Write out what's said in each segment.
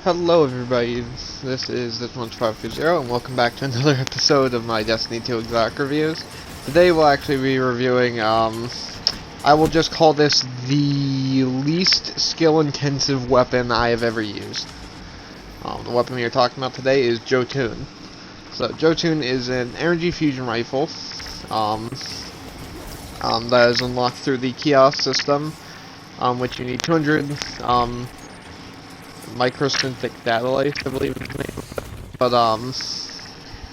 Hello everybody, this is jotunn and welcome back to another episode of my Destiny 2 exotic reviews. Today we'll actually be reviewing, I will just call this the least skill-intensive weapon I have ever used. The weapon we are talking about today is jotunn. So, jotunn is an energy fusion rifle, that is unlocked through the kiosk system, which you need 200, microsynthetic data life, I believe is the name. But,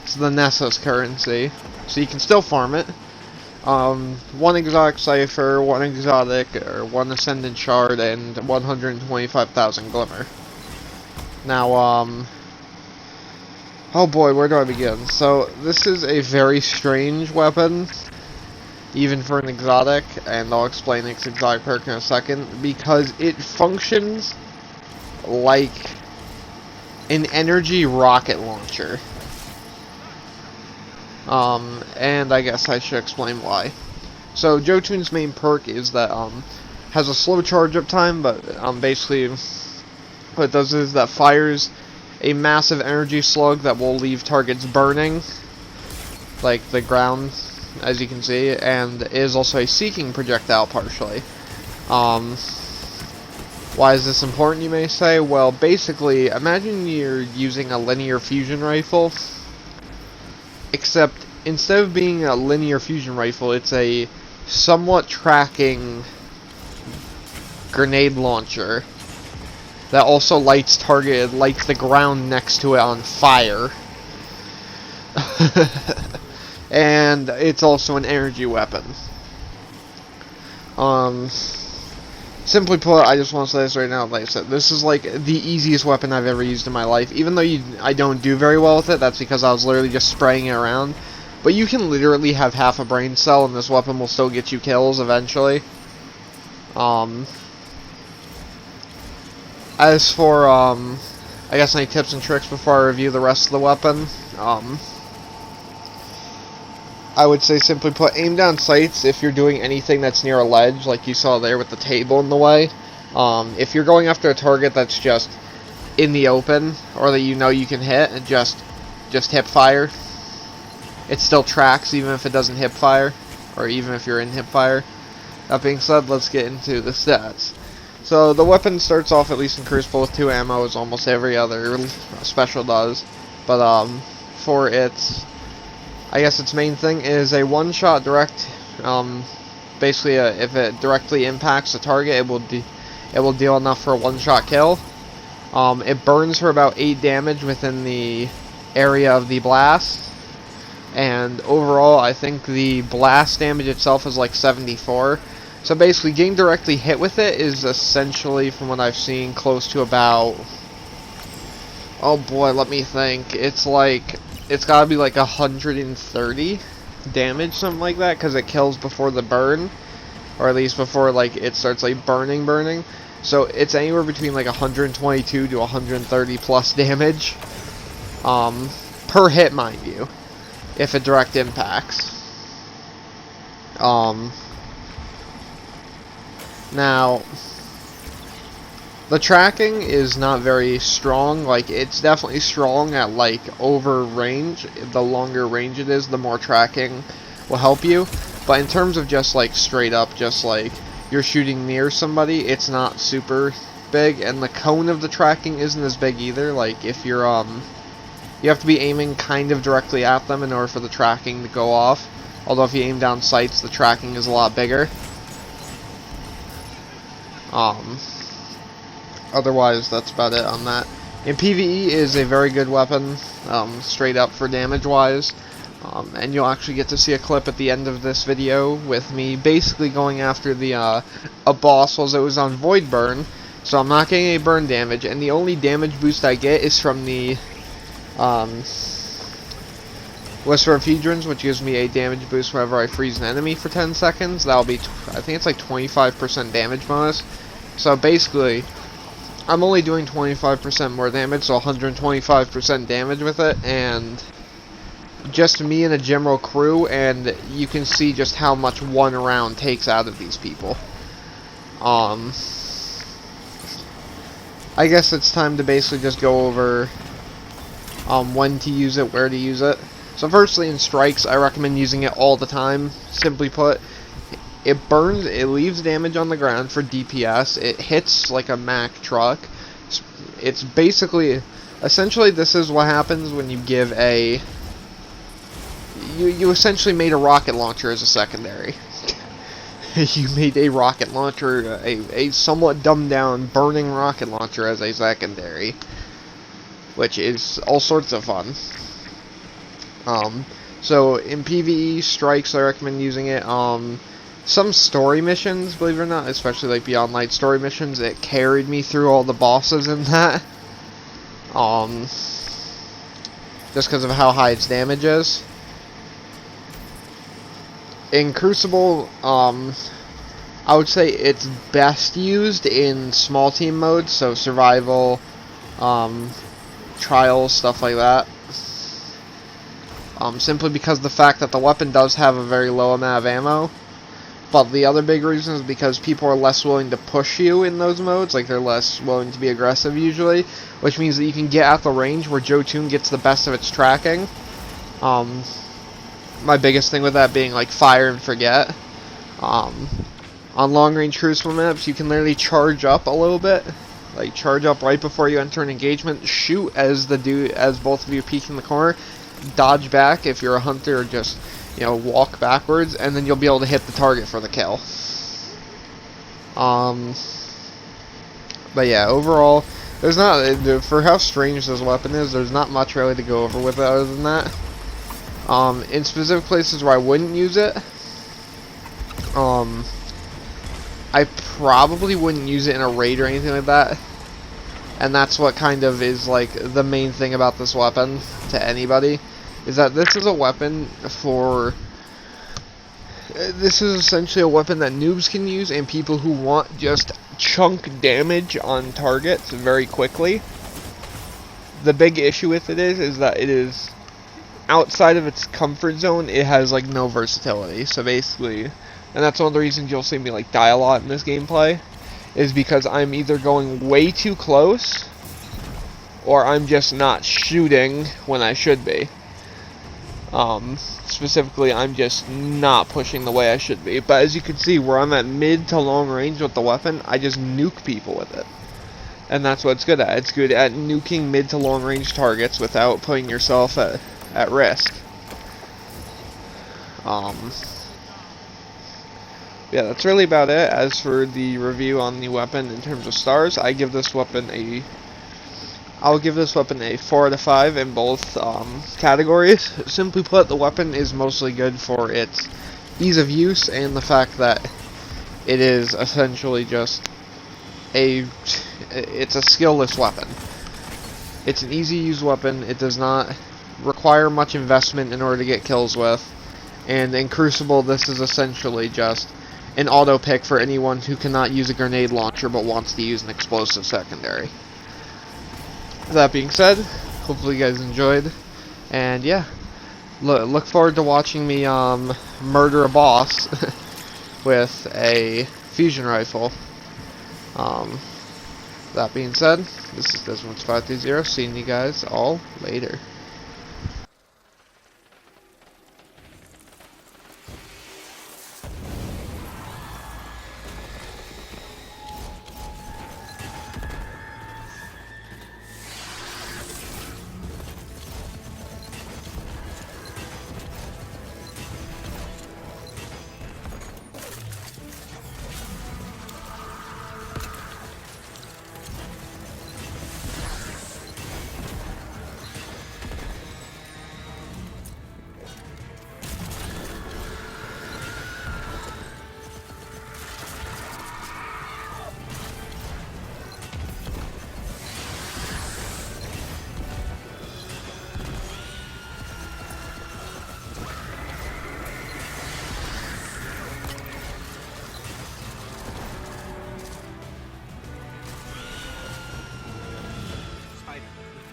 it's the Nessus currency, so you can still farm it. One exotic cipher, one exotic, or one ascendant shard, and 125,000 glimmer. Now, oh boy, where do I begin? So, this is a very strange weapon, even for an exotic, and I'll explain its exotic perk in a second, because it functions like an energy rocket launcher. And I guess I should explain why. So Jotunn's main perk is that has a slow charge up time, but basically what it does is that fires a massive energy slug that will leave targets burning, like the ground, as you can see, and is also a seeking projectile partially. Why is this important, you may say? Well, basically, imagine you're using a linear fusion rifle, except instead of being a linear fusion rifle, it's a somewhat tracking grenade launcher that also lights the ground next to it on fire. And it's also an energy weapon. Simply put, I just want to say this right now, like I said, this is like the easiest weapon I've ever used in my life. Even though I don't do very well with it, that's because I was literally just spraying it around. But you can literally have half a brain cell and this weapon will still get you kills eventually. As for, I guess any tips and tricks before I review the rest of the weapon, I would say simply put, aim down sights if you're doing anything that's near a ledge, like you saw there with the table in the way. If you're going after a target that's just in the open, or that you know you can hit, and just hip fire. It still tracks even if it doesn't hip fire, or even if you're in hip fire. That being said, let's get into the stats. So the weapon starts off, at least in Crucible, with 2 ammo, as almost every other special does. But for its, I guess its main thing is a one-shot direct. Basically, if it directly impacts the target, it will deal enough for a one-shot kill. It burns for about 8 damage within the area of the blast, and overall, I think the blast damage itself is like 74. So basically, getting directly hit with it is essentially, from what I've seen, close to about, oh boy, let me think. It's gotta be like 130 damage, something like that, because it kills before the burn, or at least before like it starts like burning. So it's anywhere between like 122 to 130 plus damage, per hit, mind you, if it direct impacts. Now, the tracking is not very strong. Like, it's definitely strong at, like, over range. The longer range it is, the more tracking will help you. But in terms of just, like, straight up, just, like, you're shooting near somebody, it's not super big. And the cone of the tracking isn't as big either. Like, if you're, you have to be aiming kind of directly at them in order for the tracking to go off. Although if you aim down sights, the tracking is a lot bigger. Otherwise, that's about it on that. And PvE is a very good weapon, straight up for damage-wise. And you'll actually get to see a clip at the end of this video with me basically going after the a boss while it was on Void Burn. So I'm not getting any burn damage, and the only damage boost I get is from the Whisper of Hedrons, which gives me a damage boost whenever I freeze an enemy for 10 seconds. That'll be, I think it's like 25% damage bonus. So basically, I'm only doing 25% more damage, so 125% damage with it, and just me and a general crew, and you can see just how much one round takes out of these people. I guess it's time to basically just go over when to use it, where to use it. So firstly, in strikes, I recommend using it all the time. Simply put, it burns, it leaves damage on the ground for DPS, it hits like a Mack truck. It's basically, essentially this is what happens when you give a, you essentially made a rocket launcher as a secondary. You made a rocket launcher, a somewhat dumbed down burning rocket launcher as a secondary, which is all sorts of fun. So in PvE strikes, I recommend using it. Some story missions, believe it or not, especially like Beyond Light story missions, it carried me through all the bosses in that. Just because of how high its damage is. In Crucible, I would say it's best used in small team modes, so survival, trials, stuff like that. Simply because the fact that the weapon does have a very low amount of ammo. But the other big reason is because people are less willing to push you in those modes, like they're less willing to be aggressive usually, which means that you can get at the range where Jotun gets the best of its tracking. My biggest thing with that being like fire and forget. On long range crucible maps, you can literally charge up a little bit, like charge up right before you enter an engagement, shoot as both of you peek in the corner, dodge back if you're a hunter, or just, you know, walk backwards, and then you'll be able to hit the target for the kill. But yeah, overall, there's not, for how strange this weapon is, there's not much really to go over with it other than that. In specific places where I wouldn't use it, I probably wouldn't use it in a raid or anything like that. And that's what kind of is like the main thing about this weapon to anybody, is that this is a weapon for, this is essentially a weapon that noobs can use and people who want just chunk damage on targets very quickly. The big issue with it is that it is outside of its comfort zone. It has like no versatility. So basically, and that's one of the reasons you'll see me like die a lot in this gameplay, is because I'm either going way too close or I'm just not shooting when I should be. Specifically, I'm just not pushing the way I should be. But as you can see, where I'm at mid to long range with the weapon, I just nuke people with it. And that's what it's good at. It's good at nuking mid to long range targets without putting yourself at risk. Yeah, that's really about it. As for the review on the weapon in terms of stars, I'll give this weapon a 4 out of 5 in both categories. Simply put, the weapon is mostly good for its ease of use and the fact that it is essentially just it's a skillless weapon. It's an easy to use weapon. It does not require much investment in order to get kills with. And in Crucible, this is essentially just an auto pick for anyone who cannot use a grenade launcher but wants to use an explosive secondary. That being said, hopefully you guys enjoyed, and yeah, look forward to watching me murder a boss with a fusion rifle. That being said, this is Desmond530, seeing you guys all later.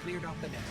Cleared off the net.